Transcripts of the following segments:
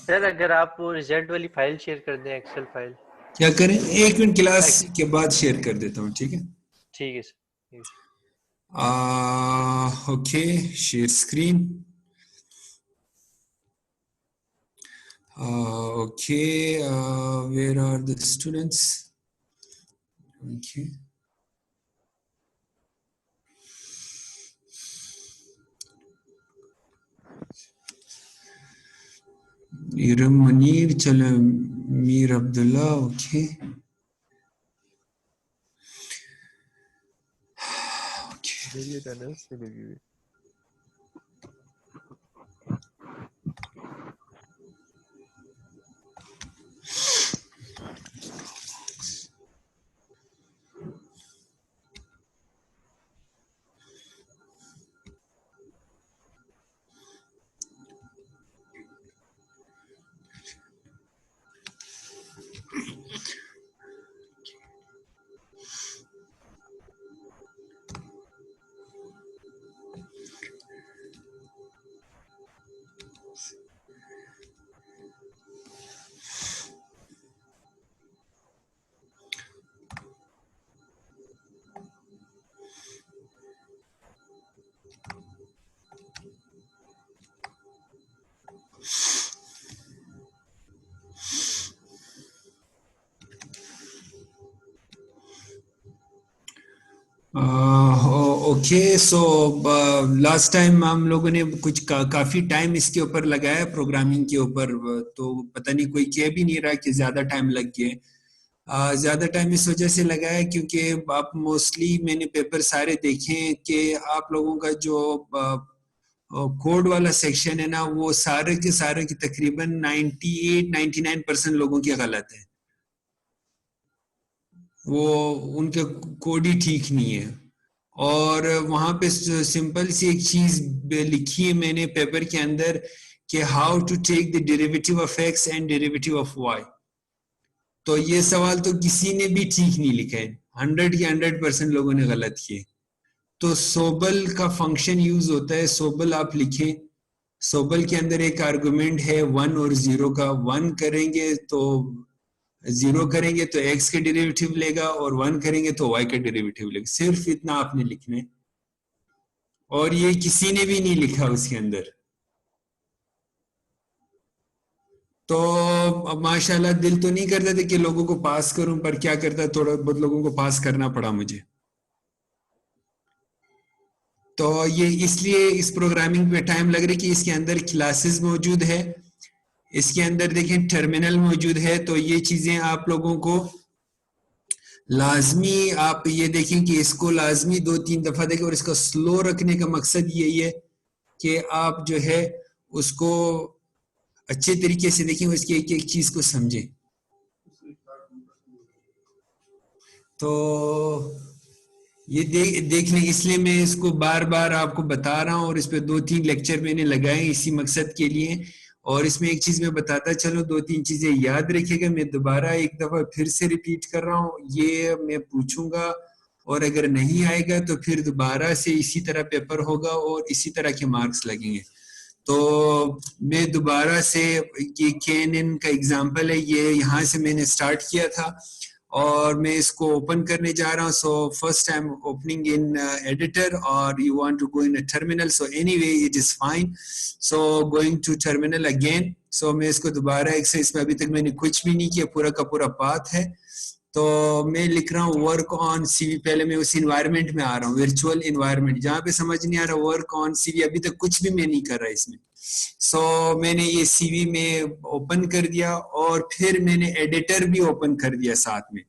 Sir अगर आप वो रिजल्ट वाली फाइल शेयर कर दें, एक्सेल फाइल। क्या करें? 1 मिनट, क्लास के बाद शेयर कर देता हूँ, ठीक है? ठीक है sir. Okay, share screen. Okay, where are the students? Okay. Iram Munir, चलो मीर अब्दुल्ला, ओके। मेरी अटेंडेंस नहीं लगी हुई। ओके, सो लास्ट टाइम हम लोगों ने कुछ काफी टाइम इसके ऊपर लगाया प्रोग्रामिंग के ऊपर, तो पता नहीं कोई कह भी नहीं रहा कि ज्यादा टाइम लग गया। ज्यादा टाइम इस वजह से लगाया क्योंकि आप मोस्टली, मैंने पेपर सारे देखे हैं कि आप लोगों का जो कोड वाला सेक्शन है ना, वो सारे के सारे की तकरीबन 98-99% लोगों की गलत है। वो उनके कोड ही ठीक नहीं है। और वहां पे सिंपल सी एक चीज लिखी है मैंने पेपर के अंदर कि how to take the derivative of x and derivative of y. तो ये सवाल तो किसी ने भी ठीक नहीं लिखा है, 100 के 100% लोगों ने गलत किए। तो सोबल का फंक्शन यूज होता है, सोबल आप लिखें। सोबल के अंदर एक आर्गुमेंट है 1 और 0 का। 1 करेंगे तो 0 करेंगे तो x का डेरिवेटिव लेगा, और 1 करेंगे तो y का डेरिवेटिव लेगा। सिर्फ इतना आपने लिखना है, और ये किसी ने भी नहीं लिखा उसके अंदर। तो अब माशाल्लाह दिल तो नहीं करता था कि लोगों को पास करूं, पर क्या करता, थोड़ा बहुत लोगों को पास करना पड़ा मुझे। तो ये इसलिए इस प्रोग्रामिंग पे टाइम लग रहा है कि इसके अंदर क्लासेस मौजूद है, इसके अंदर देखें टर्मिनल मौजूद है। तो ये चीजें आप लोगों को लाजमी, आप ये देखें कि इसको लाजमी 2-3 दफा देखें, और इसका स्लो रखने का मकसद यही है कि आप जो है उसको अच्छे तरीके से देखें, उसकी एक एक चीज को समझें। तो ये देख लें, इसलिए मैं इसको बार बार आपको बता रहा हूँ, और इस पे 2-3 लेक्चर मैंने लगाए इसी मकसद के लिए। और इसमें एक चीज मैं बताता चलो, 2-3 चीजें याद रखिएगा। मैं दोबारा एक दफा फिर से रिपीट कर रहा हूँ, ये मैं पूछूंगा, और अगर नहीं आएगा तो फिर दोबारा से इसी तरह पेपर होगा और इसी तरह के मार्क्स लगेंगे। तो मैं दोबारा से, ये KNN का एग्जाम्पल है, ये यहाँ से मैंने स्टार्ट किया था और मैं इसको ओपन करने जा रहा हूँ। So first I am opening in editor, और you want to go in a terminal, so anyway it is fine. So going to terminal again. So मैं इसको दोबारा एक से, इसमें अभी तक मैंने कुछ भी नहीं किया, पूरा का पूरा पाथ है। तो मैं लिख रहा हूँ वर्क ऑन सीवी। पहले मैं उस इन्वायरमेंट में आ रहा हूँ, वर्चुअल इन्वायरमेंट, जहाँ पे समझ नहीं आ रहा वर्क ऑन सीवी, अभी तक कुछ भी मैं नहीं कर रहा इसमें। सो मैंने ये सीवी में ओपन कर दिया, और फिर मैंने एडिटर भी ओपन कर दिया साथ में।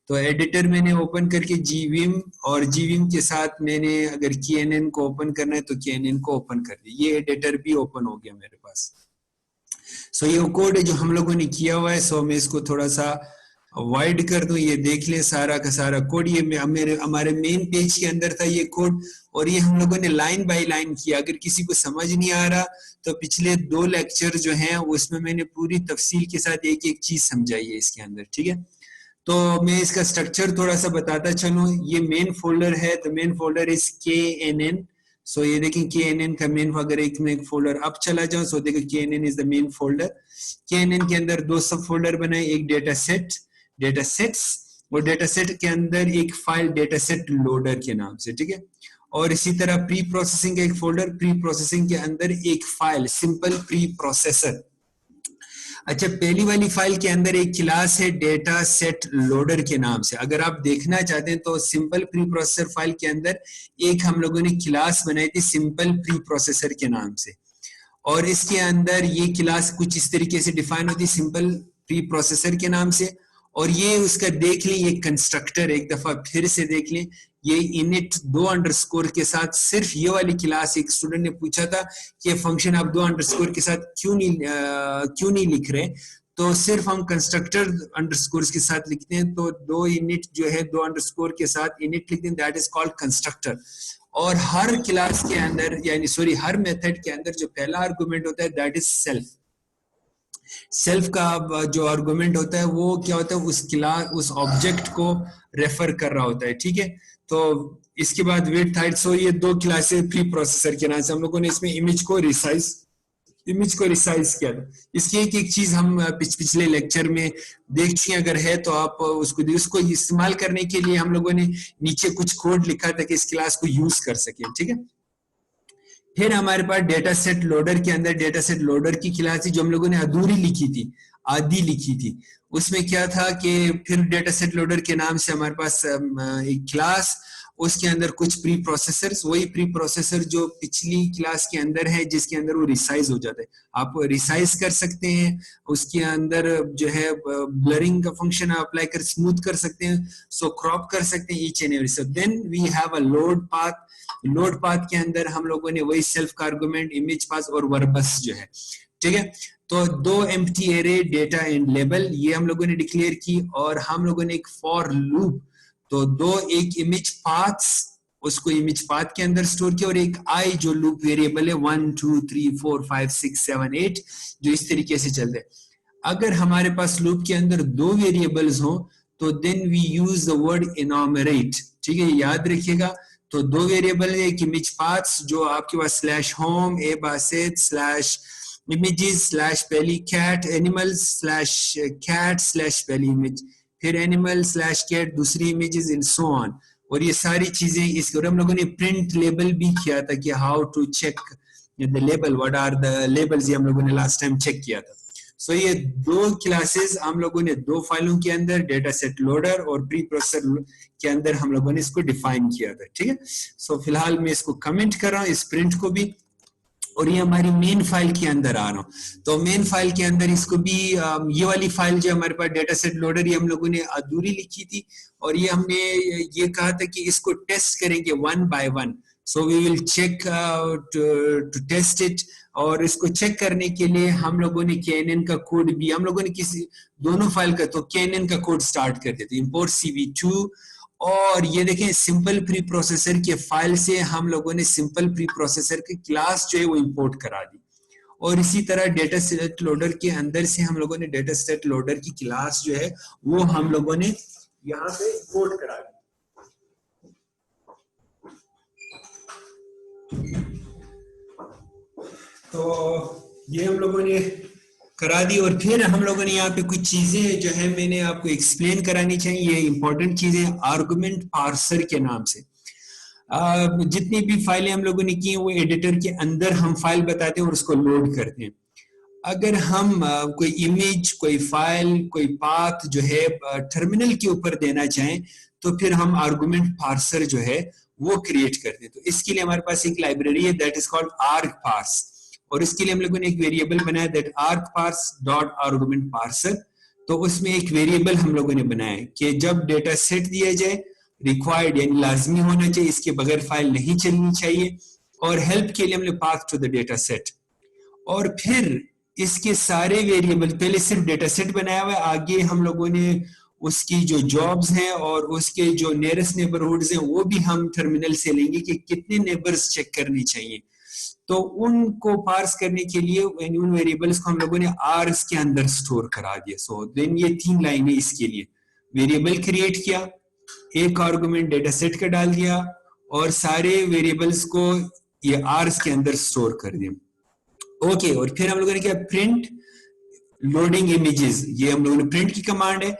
तो एडिटर मैंने ओपन करके जीविम, और जीविम के साथ मैंने अगर KNN को ओपन करना है तो KNN को ओपन कर दिया। ये एडिटर भी ओपन हो गया मेरे पास। सो ये कोड है जो हम लोगों ने किया हुआ है। सो मैं इसको थोड़ा सा वाइड कर दूं, ये देख ले सारा का सारा कोड। ये मेरे हमारे मेन पेज के अंदर था ये कोड, और ये हम लोगों ने लाइन बाय लाइन किया। अगर किसी को समझ नहीं आ रहा तो पिछले 2 लेक्चर जो हैं उसमें मैंने पूरी तफसील के साथ एक एक चीज समझाई है इसके अंदर, ठीक है। तो मैं इसका स्ट्रक्चर थोड़ा सा बताता चलूं। ये मेन फोल्डर है, तो मेन फोल्डर इज KNN। सो ये देखें KNN का मेन, अगर एक फोल्डर अब चला जाओ सो देखो KNN is the main folder. KNN के अंदर दो सब फोल्डर बनाए, एक डेटा सेट, डेटा सेट्स, और डेटा सेट के अंदर एक फाइल डेटा सेट लोडर के नाम से, ठीक है। और इसी तरह प्री प्रोसेसिंग का एक फोल्डर, प्री प्रोसेसिंग के अंदर एक फाइल सिंपल प्री प्रोसेसर। अच्छा, पहली वाली फाइल के अंदर एक क्लास है डेटा सेट लोडर के नाम से। अगर आप देखना चाहते हैं तो सिंपल प्री प्रोसेसर फाइल के अंदर एक हम लोगों ने क्लास बनाई थी सिंपल प्री प्रोसेसर के नाम से, और इसके अंदर ये क्लास कुछ इस तरीके से डिफाइन होती सिंपल प्री प्रोसेसर के नाम से। और ये उसका देख लें, ये कंस्ट्रक्टर एक दफा फिर से देख लें, ये इनिट 2 अंडरस्कोर के साथ, सिर्फ ये वाली क्लास, एक स्टूडेंट ने पूछा था कि फंक्शन आप 2 अंडरस्कोर के साथ क्यों नहीं लिख रहे, तो सिर्फ हम कंस्ट्रक्टर अंडरस्कोर के साथ लिखते हैं, तो 2 इनिट जो है 2 अंडरस्कोर के साथ इनिट लिखते हैं, दैट इज कॉल्ड कंस्ट्रक्टर। और हर क्लास के अंदर यानी सॉरी हर मेथड के अंदर जो पहला आर्गुमेंट होता है दैट इज सेल्फ। सेल्फ का जो आर्गुमेंट होता है वो क्या होता है, उस क्लास उस ऑब्जेक्ट को रेफर कर रहा होता है, ठीक है। तो इसके बाद विड्थ हाइट, सो ये 2 क्लासेस प्री प्रोसेसर के नाम से हम लोगों ने इसमें इमेज को रिसाइज किया था। इसकी एक चीज हम पिछले लेक्चर में देख चुके हैं, अगर है तो आप उसको इस्तेमाल करने के लिए हम लोगों ने नीचे कुछ कोड लिखा था कि इस क्लास को यूज कर सके, ठीक है। फिर हमारे पास डेटा सेट लोडर के अंदर डेटा सेट लोडर की क्लास थी जो हम लोगों ने आधी लिखी थी। उसमें क्या था कि फिर डेटा सेट लोडर के नाम से हमारे पास एक क्लास, उसके अंदर कुछ प्री प्रोसेसर्स, वही प्री प्रोसेसर जो पिछली क्लास के अंदर है जिसके अंदर वो रिसाइज हो जाता है, आप रिसाइज कर सकते हैं, उसके अंदर जो है ब्लरिंग का फंक्शन अप्लाई कर स्मूथ कर सकते हैं, सो क्रॉप कर सकते हैं each and every. So then we have a load path के अंदर हम लोगों ने वही सेल्फ का आर्गुमेंट, इमेज पाथ और वर्बस जो है, ठीक है। तो 2 empty array data and label ये हम लोगों ने डिक्लेयर की, और हम लोगों ने एक फॉर लूप, तो 2 एक इमेज पाथ्स उसको इमेज पाथ के अंदर स्टोर किया, और एक आई जो लूप वेरिएबल है 1 2 3 4 5 6 7 8 जो इस तरीके से चलते हैं। अगर हमारे पास लूप के अंदर 2 वेरिएबल्स हो तो then we use the word enumerate, ठीक है, याद रखिएगा। तो 2 वेरिएबल है, एक इमेज पाथ्स जो आपके पास slash home a basset slash images slash पहली cat animals slash cat slash पहली इमेज, फिर एनिमल स्लैश कैट दूसरी इमेजेस इन सो ऑन, और ये सारी चीजें इसके। और हम लोगों ने प्रिंट लेबल भी किया था कि how to check the label, what are the labels, ये हम लोगों ने लास्ट टाइम चेक किया था। सो ये 2 क्लासेस हम लोगों ने 2 फाइलों के अंदर डेटा सेट लोडर और प्री प्रोसेसर के अंदर हम लोगों ने इसको डिफाइन किया था, ठीक है। सो फिलहाल मैं इसको कमेंट कर रहा हूँ इस प्रिंट को भी, और ये हमारी मेन फाइल के अंदर आ रहा हूँ। तो मेन फाइल के अंदर इसको भी ये वाली फाइल जो हमारे पास डेटा सेट लोडर, ये हम लोगों ने अधूरी लिखी थी, और ये हमने ये कहा था कि इसको टेस्ट करेंगे 1 by 1, so we will check to test it. और इसको चेक करने के लिए हम लोगों ने KNN का कोड भी हम लोगों ने किसी दोनों फाइल का, तो KNN का कोड स्टार्ट कर देते, इंपोर्ट CV2, और ये देखें सिंपल प्री प्रोसेसर के फाइल से हम लोगों ने सिंपल प्री प्रोसेसर की क्लास जो है वो इंपोर्ट करा दी, और इसी तरह डेटा सेट लोडर के अंदर से हम लोगों ने डेटा सेट लोडर की क्लास जो है वो हम लोगों ने यहाँ पे इंपोर्ट करा दी। तो ये हम लोगों ने करा दी, और फिर हम लोगों ने यहाँ पे कुछ चीजें जो है मैंने आपको एक्सप्लेन करानी चाहिए, ये इंपॉर्टेंट चीजें आर्गुमेंट पार्सर के नाम से। जितनी भी फाइलें हम लोगों ने की वो एडिटर के अंदर हम फाइल बताते हैं और उसको लोड करते हैं। अगर हम कोई इमेज, कोई फाइल, कोई पाथ जो है टर्मिनल के ऊपर देना चाहें तो फिर हम आर्गुमेंट पार्सर जो है वो क्रिएट करते हैं। तो इसके लिए हमारे पास एक लाइब्रेरी है दैट इज कॉल्ड argparse, और इसके लिए हम लोगों ने एक वेरिएबल बनाया दैट argparse.argumentparser। तो उसमें एक वेरिएबल हम लोगों ने बनाया कि जब डेटा सेट दिया जाए, रिक्वायर्ड यानी लाजमी होना चाहिए, इसके बगैर फाइल नहीं चलनी चाहिए, और हेल्प के लिए हमने path to the data set. और फिर इसके सारे वेरिएबल, पहले सिर्फ डेटा सेट बनाया हुआ है, आगे हम लोगों ने उसकी जो जॉब्स हैं और उसके जो नियरेस्ट नेबरहुड्स हैं वो भी हम टर्मिनल से लेंगे कि कितने नेबर्स चेक करने चाहिए। तो उनको पार्स करने के लिए उन वेरिएबल्स को हम लोगों ने आर्स के अंदर स्टोर करा दिया। सो देन ये 3 लाइनें इसके लिए, वेरिएबल क्रिएट किया, एक आर्गुमेंट डेटा सेट का डाल दिया, और सारे वेरिएबल्स को ये आर्स के अंदर स्टोर कर दिया। ओके, और फिर हम लोगों ने क्या, प्रिंट लोडिंग इमेजेस, ये हम लोगों ने प्रिंट की कमांड है,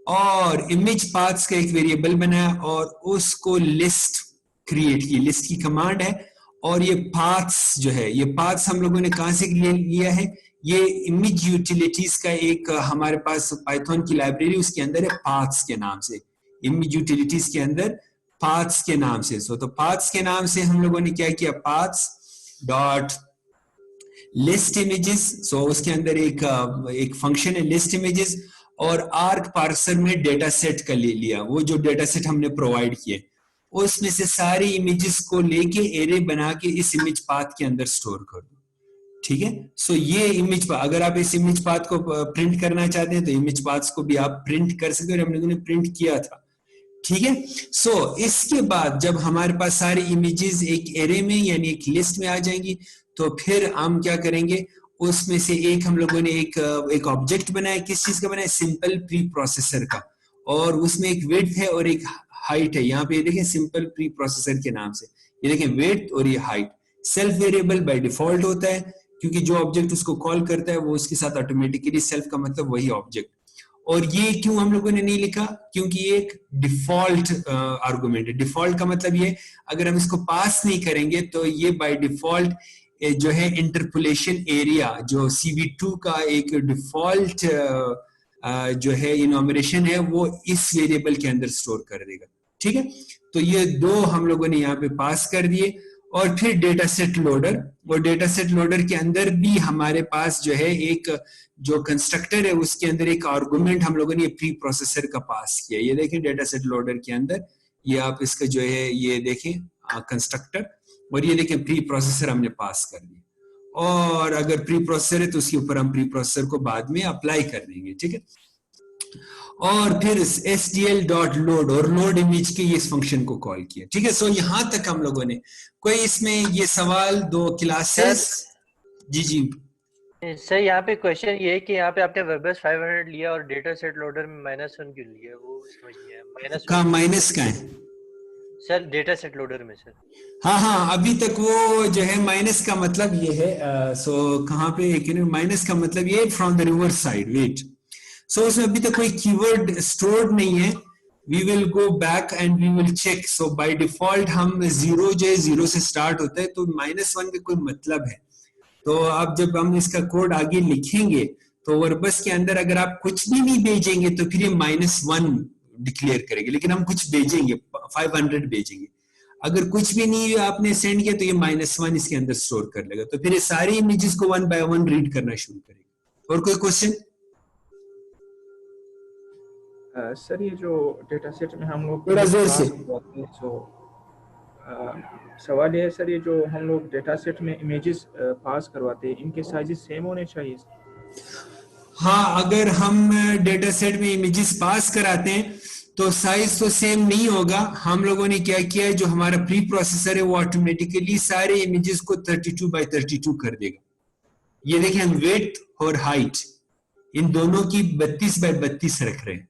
और इमेज पाथ्स का एक वेरिएबल बनाया और उसको लिस्ट क्रिएट की, लिस्ट की कमांड है। और ये पाथ्स जो है, ये पाथ्स हम लोगों ने कहां से लिया है, ये इमेज यूटिलिटीज का एक हमारे पास पाइथन की लाइब्रेरी, उसके अंदर है पाथ्स के नाम से, इमेज यूटिलिटीज के अंदर पाथ्स के नाम से। तो पाथ्स के नाम से हम लोगों ने क्या किया, पाथ्स डॉट लिस्ट इमेजेस, सो उसके अंदर एक फंक्शन है लिस्ट इमेजेस, और आर्क पार्सर में डेटा सेट का ले लिया, वो जो डेटा सेट हमने प्रोवाइड किए उसमें से सारी इमेजेस को लेके एरे बना के इस इमेज पाथ के अंदर स्टोर कर दो। ठीक है, सो ये इमेज, अगर आप इस इमेज पाथ को प्रिंट करना चाहते हैं तो इमेज पाथ्स को भी आप प्रिंट कर सकते हो, हम लोगों ने प्रिंट किया था। ठीक है, सो इसके बाद जब हमारे पास सारी इमेजेस एक एरे में यानी एक लिस्ट में आ जाएंगी, तो फिर हम क्या करेंगे, उसमें से एक हम लोगों ने एक ऑब्जेक्ट बनाया, किस चीज का बनाया, सिंपल प्री प्रोसेसर का, और उसमें एक विड्थ है और एक हाइट है। यहाँ पे देखें सिंपल प्री प्रोसेसर के नाम से, ये देखें विड्थ और ये height self variable by default होता है, क्योंकि जो ऑब्जेक्ट उसको कॉल करता है वो उसके साथ ऑटोमेटिकली, सेल्फ का मतलब वही ऑब्जेक्ट। और ये क्यों हम लोगों ने नहीं लिखा, क्योंकि ये एक डिफॉल्ट आर्गुमेंट है। डिफॉल्ट का मतलब ये, अगर हम इसको पास नहीं करेंगे तो ये बाय डिफॉल्ट जो है इंटरपोलेशन एरिया, जो CV2 का एक डिफॉल्ट जो है इनॉमरेशन है, वो इस वेरिएबल के अंदर स्टोर कर देगा। ठीक है, तो ये दो हम लोगों ने यहाँ पे पास कर दिए। और फिर डेटा सेट लोडर, और डेटा सेट लोडर के अंदर भी हमारे पास जो है एक जो कंस्ट्रक्टर है, उसके अंदर एक आर्गुमेंट हम लोगों ने प्री प्रोसेसर का पास किया। ये देखें डेटा सेट लोडर के अंदर, ये आप इसका जो है ये देखें कंस्ट्रक्टर, और ये देखें प्री प्रोसेसर हमने पास कर दिया। और अगर प्री प्रोसेसर है तो उसके ऊपर हम प्री प्रोसेसर को बाद में अप्लाई कर देंगे। ठीक है, और फिर SDL.load और लोड इमेज के इस फंक्शन को कॉल किया। ठीक है, सो यहां तक हम लोगों ने, कोई इसमें ये सवाल, दो क्लासेस? जी जी सर, यहाँ पे क्वेश्चन ये है कि यहाँ पे आपने वर्बस 500 लिया और डेटा सेट लोडर में -1 क्यों लिया, वो समझ नहीं आया। का माइनस का है सर डेटा सेट लोडर में सर। हाँ हाँ, अभी तक वो जो है माइनस का मतलब ये है, सो कहाँ पे एक माइनस का मतलब ये from the reverse side, wait. So उसमें अभी तक कोई कीवर्ड स्टोर्ड नहीं है, we will go back and we will check. So by default हम जीरो जो है जीरो से स्टार्ट होता है, तो -1 का कोई मतलब है। तो अब जब हम इसका कोड आगे लिखेंगे तो वर्बस के अंदर अगर आप कुछ भी नहीं भेजेंगे तो फिर ये -1 डिक्लेयर करेंगे, लेकिन हम कुछ भेजेंगे, 500 भेजेंगे। अगर कुछ भी नहीं आपने सेंड किया तो ये -1 इसके अंदर स्टोर कर लेगा, तो फिर ये सारी इमेजेस को 1 by 1 रीड करना शुरू करेगा। और कोई क्वेश्चन? सर ये जो डेटा सेट में हम लोग थोड़ा जोर से। सवाल ये है सर, ये जो हम लोग डेटा सेट में इमेजेस पास करवाते हैं, इनके साइजेस सेम होने चाहिए? हाँ, अगर हम डेटा सेट में इमेजेस पास कराते हैं तो साइज तो सेम नहीं होगा। हम लोगों ने क्या किया है, जो हमारा प्री प्रोसेसर है वो ऑटोमेटिकली सारे इमेजेस को 32 by 32 कर देगा। ये देखें, हम वेट और हाइट इन दोनों की 32 by 32 रख रहे हैं।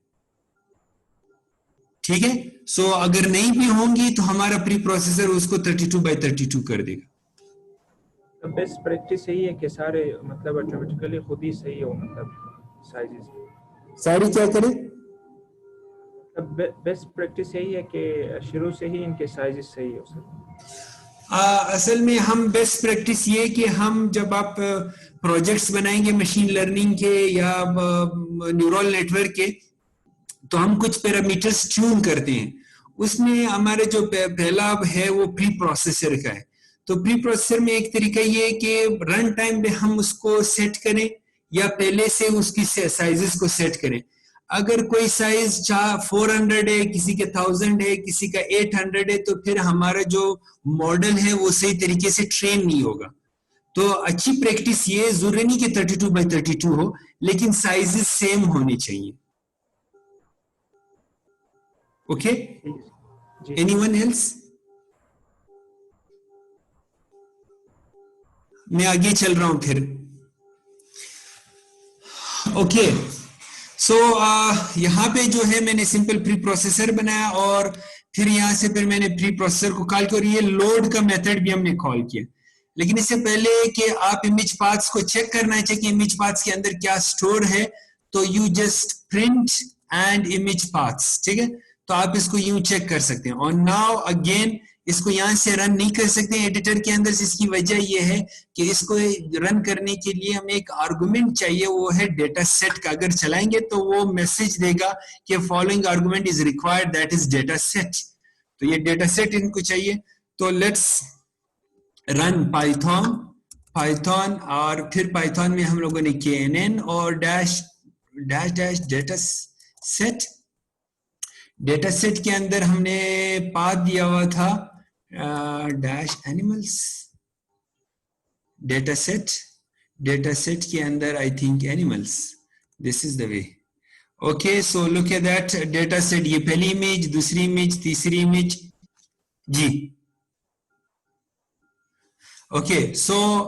ठीक है, सो अगर नहीं भी होंगी तो हमारा प्री प्रोसेसर उसको 32 by 32 कर देगा। बेस्ट प्रैक्टिस यही है कि सारे मतलब ऑटोमेटिकली खुद ही सही हो, मतलब साइजेस सारी क्या करें? बेस्ट प्रैक्टिस यही है कि शुरू से ही इनके साइजेस सही हो सर। असल में हम बेस्ट प्रैक्टिस ये कि हम जब आप प्रोजेक्ट्स बनाएंगे मशीन लर्निंग के या न्यूरल नेटवर्क के, तो हम कुछ पैरामीटर्स ट्यून करते हैं। उसमें हमारे जो पहला है वो प्री प्रोसेसर का है। तो प्री प्रोसेसर में एक तरीका ये है कि रन टाइम में हम उसको सेट करें या पहले से उसकी साइजेस को सेट करें। अगर कोई साइज 400 है, किसी के 1000 है, किसी का 800 है, तो फिर हमारा जो मॉडल है वो सही तरीके से ट्रेन नहीं होगा। तो अच्छी प्रैक्टिस ये जरूरी नहीं कि 32 by 32 हो, लेकिन साइजेस सेम होने चाहिए। Okay, anyone else? मैं आगे चल रहा हूं फिर। ओके, सो यहाँ पे जो है मैंने सिंपल प्री प्रोसेसर बनाया और फिर यहाँ से फिर मैंने प्री प्रोसेसर को कॉल किया और ये लोड का मेथड भी हमने कॉल किया। लेकिन इससे पहले कि आप इमेज पाथ्स को चेक करना चाहिए कि इमेज पाथ्स के अंदर क्या स्टोर है, तो you just print and image paths, ठीक है। तो आप इसको यूं चेक कर सकते हैं। और नाउ अगेन इसको यहां से रन नहीं कर सकते एडिटर के अंदर, इसकी वजह यह है कि इसको रन करने के लिए हमें एक आर्गुमेंट चाहिए, वो है डेटा सेट का। अगर चलाएंगे तो वो मैसेज देगा कि following argument is required, that is data set. तो ये डेटा सेट इनको चाहिए। तो लेट्स रन पाइथन और फिर पाइथन में हम लोगों ने knn और डैश डेटा सेट के अंदर हमने पाथ दिया हुआ था डैश एनिमल्स डेटा सेट के अंदर I think animals, this is the way. Okay, so look at that data set. ये पहली इमेज, दूसरी इमेज, तीसरी इमेज जी। Okay, so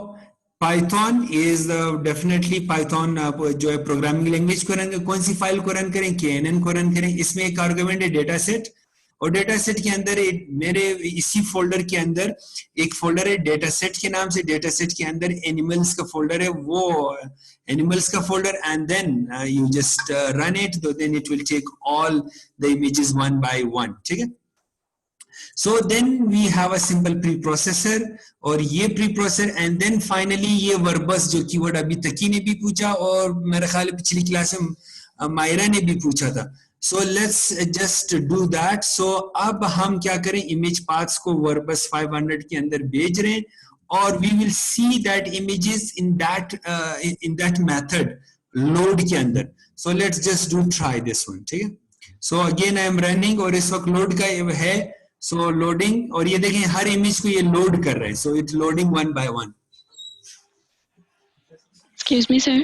Python is definitely Python जो है प्रोग्रामिंग लैंग्वेज को रन, कौन सी फाइल को रन करें, knn को रन करें। इसमें एक आर्गुमेंट है डेटा सेट, और डेटा सेट के अंदर मेरे इसी फोल्डर के अंदर एक फोल्डर है डेटा सेट के नाम से। डेटा सेट के अंदर एनिमल्स का फोल्डर है, वो एनिमल्स का folder, and then you just run it, then it will take all the images one by one, ठीक है। So then we have a simple preprocessor, और ये preprocessor and then finally ये verbose जो keyword अभी तकी ने भी पूछा और मेरे ख्याल पिछली क्लास में मायरा ने भी पूछा था। So let's just do that. So अब हम क्या करें, इमेज पाथ्स को verbose 500 के अंदर भेज रहे हैं और we will see that images in that method load के अंदर. So let's just do try this one, ठीक है। So again I am running और इस वक्त load का है, सो लोडिंग, और ये देखें हर इमेज को ये लोड कर रहे हैं। So it's loading one by one. Excuse me, sir.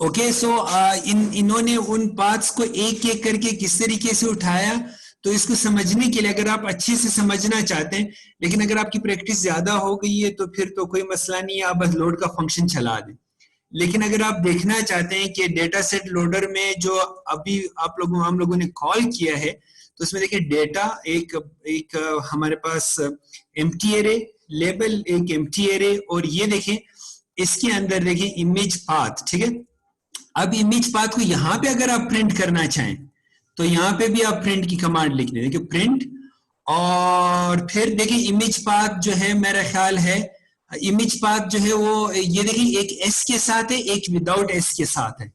Okay, so इन्होंने उन पाथ्स को एक एक करके किस तरीके से उठाया, तो इसको समझने के लिए अगर आप अच्छे से समझना चाहते हैं, लेकिन अगर आपकी प्रैक्टिस ज्यादा हो गई है तो फिर तो कोई मसला नहीं है, आप बस लोड का फंक्शन चला दें। लेकिन अगर आप देखना चाहते हैं कि डेटा सेट लोडर में जो अभी हम लोगों ने कॉल किया है, तो उसमें देखिए डेटा एक हमारे पास एम्प्टी एरे, लेबल एक एम्प्टी एरे, और ये देखें इसके अंदर देखिए इमेज पाथ, ठीक है। अब इमेज पाथ को यहाँ पे अगर आप प्रिंट करना चाहें तो यहाँ पे भी आप प्रिंट की कमांड लिख दें, देखिए प्रिंट, और फिर देखिए इमेज पाथ जो है मेरा ख्याल है इमेज पाथ जो है वो ये देखिए एक एस के साथ है, एक विदाउट एस के साथ है।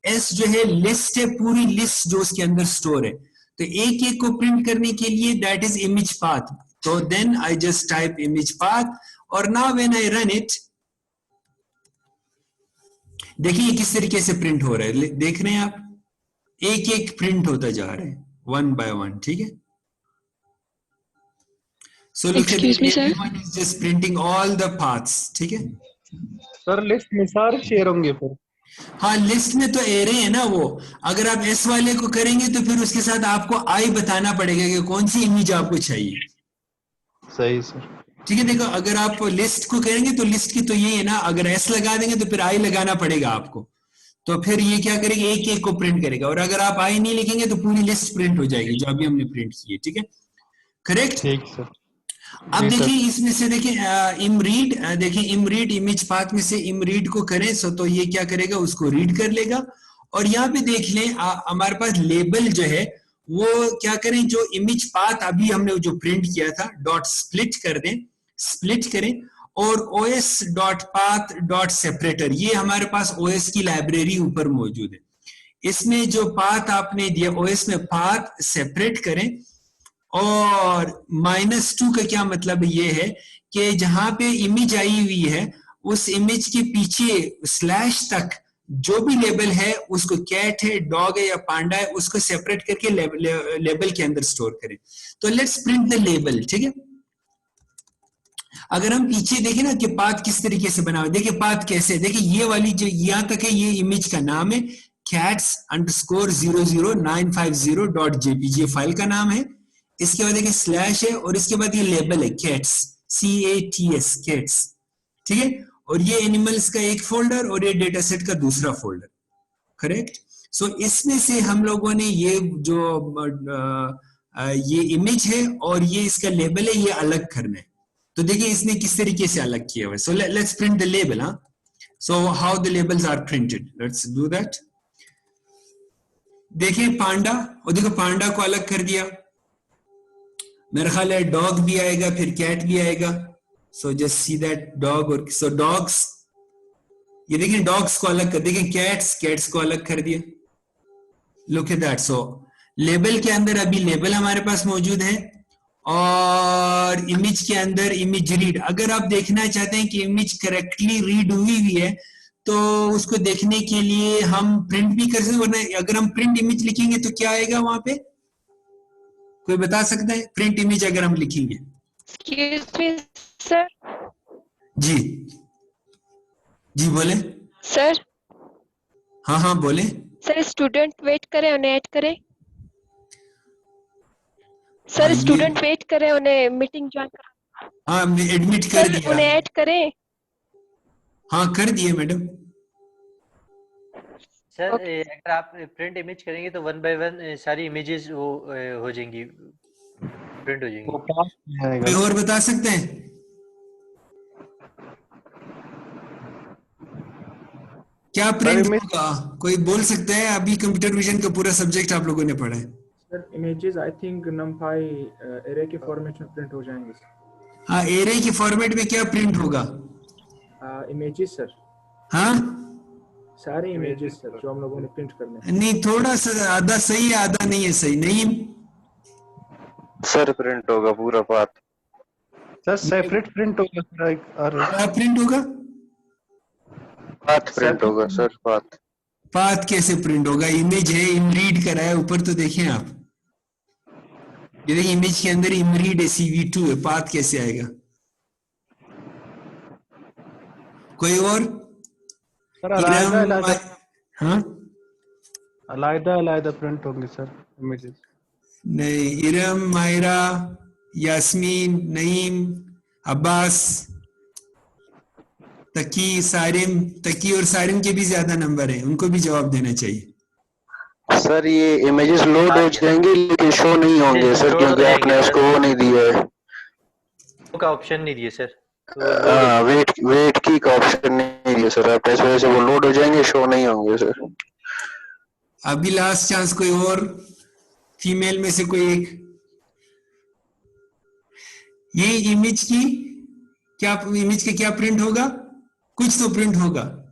एस जो है लिस्ट है, पूरी लिस्ट जो उसके अंदर स्टोर है, तो एक एक को प्रिंट करने के लिए दैट इज इमेज पाथ। तो then I just type image path, और now when I run it देखिए किस तरीके से प्रिंट हो रहा है, देख रहे हैं आप, एक एक प्रिंट होता जा रहा है वन बाय वन, ठीक है। So look at Excuse me, sir. everyone is just printing all the paths, ठीक है। सर लिस्ट में सारे शेयर होंगे फिर? हाँ, लिस्ट में तो एरे है ना वो, अगर आप एस वाले को करेंगे तो फिर उसके साथ आपको आई बताना पड़ेगा कि कौन सी इमेज आपको चाहिए। सही सर, ठीक है। देखो अगर आप लिस्ट को करेंगे तो लिस्ट की तो यही है ना, अगर एस लगा देंगे तो फिर आई लगाना पड़ेगा आपको, तो फिर ये क्या करेगा, एक एक को प्रिंट करेगा, और अगर आप आई नहीं लिखेंगे तो पूरी लिस्ट प्रिंट हो जाएगी जो अभी हमने प्रिंट की है, ठीक है, करेक्ट। ठीक सर। अब देखिए इसमें से देखिए इमरीड, देखिए इमरीड इमेज पाथ में से इमरीड को करें सो तो ये क्या करेगा, उसको रीड कर लेगा। और यहाँ पे देख लें हमारे पास लेबल जो है वो क्या करें, जो इमेज पाथ अभी हमने जो प्रिंट किया था डॉट स्प्लिट कर दें, स्प्लिट करें, और os dot path dot separator, ये हमारे पास os की लाइब्रेरी ऊपर मौजूद है। इसमें जो पाथ आपने दिया os में पाथ सेपरेट करें, और -2 का क्या मतलब ये है कि जहां पे इमेज आई हुई है उस इमेज के पीछे स्लैश तक जो भी लेबल है, उसको कैट है, डॉग है या पांडा है, उसको सेपरेट करके लेबल के अंदर स्टोर करें। तो लेट्स प्रिंट द लेबल, ठीक है। अगर हम पीछे देखें ना कि पाथ किस तरीके से बना हुआ, देखिए पाथ कैसे, देखिए ये वाली जो यहां तक है ये इमेज का नाम है cats_00950.jpg फाइल का नाम है। इसके बाद देखिए स्लैश है और इसके बाद ये लेबल है कैट्स, CATS कैट्स, ठीक है। और ये एनिमल्स का एक फोल्डर और ये डेटा सेट का दूसरा फोल्डर, करेक्ट। सो इसमें से हम लोगों ने ये जो ये इमेज है और ये इसका लेबल है ये अलग करना है। तो देखिए इसने किस तरीके से अलग किया हुआ है। So let's print the label. हाँ, so how the labels are printed, let's do that. देखिए पांडा, और देखो पांडा को अलग कर दिया, मेरा ख्याल है डॉग भी आएगा फिर कैट भी आएगा। So just see that dog, और सो डॉग्स, ये देखिए डॉग्स को अलग कर, देखिए कैट्स को अलग कर दिया। Look at that. So label के अंदर अभी लेबल हमारे पास मौजूद है और इमेज के अंदर इमेज रीड। अगर आप देखना चाहते हैं कि इमेज करेक्टली रीड हुई है तो उसको देखने के लिए हम प्रिंट भी कर सकते हैं, वरना अगर हम प्रिंट इमेज लिखेंगे तो क्या आएगा वहां पे, कोई बता सकता है? प्रिंट इमेज अगर हम लिखेंगे। Excuse me, sir. जी जी बोले सर हाँ हाँ बोले। सर स्टूडेंट वेट करें उन्हें ऐड करें। हाँ, सर ये- स्टूडेंट वेट करें उन्हें मीटिंग ज्वाइन करें। हाँ एडमिट कर सर दिया। उन्हें ऐड करें। हाँ कर दिए मैडम। Sir Okay. अगर आप प्रिंट इमेज करेंगे तो 1 बाय 1 सारी इमेजेस वो हो जाएंगी, प्रिंट हो जाएंगी। वो पास में आएगा। कोई और बता सकते हैं? क्या प्रिंट image- होगा, कोई बोल सकता है? अभी कंप्यूटर विजन का पूरा सब्जेक्ट आप लोगों ने पढ़ा है। Sir images I think numpy array के फॉर्मेट में प्रिंट हो जाएंगे। हाँ एरे के फॉर्मेट में क्या प्रिंट होगा? इमेजेस सर, हाँ सारे इमेजेस सर जो हम लोगों ने प्रिंट करने हैं। नहीं, थोड़ा सा आधा सही है आधा नहीं है सही। नहीं सर प्रिंट होगा पूरा पाथ। सर सेपरेट प्रिंट होगा सर, और क्या प्रिंट होगा? पाथ प्रिंट होगा सर, पाथ। पाथ कैसे प्रिंट होगा? इमेज है, इमरीड करा है ऊपर, तो देखें आप, ये देखिए इमेज के अंदर इमरीड है, CV2 है, पाथ कैसे आएगा? कोई और? सर अलग हाँ अलग प्रिंट होंगे सर इमेजेस। नहीं, इरम, मायरा, यास्मीन, नईम, अब्बास, तकी, सारिम, तकी और सारिम के भी ज्यादा नंबर हैं, उनको भी जवाब देना चाहिए। सर ये इमेजेस लोड हो जाएंगे लेकिन शो नहीं होंगे सर, Load क्योंकि हो आपने जाएंगे, उसको सर। वो नहीं दिया है। का ऑप्शन नहीं दिए सर, तो load हो हाँ वेट की का ऑप्शन नहीं दिया सर आपने, इस वजह से वो लोड हो जाएंगे, शो नहीं होंगे सर। अभी लास्ट चांस, कोई और फीमेल में से कोई एक। ये इमेज की क्या, इमेज के क्या प्रिंट होगा? कुछ तो प्रिंट होगा।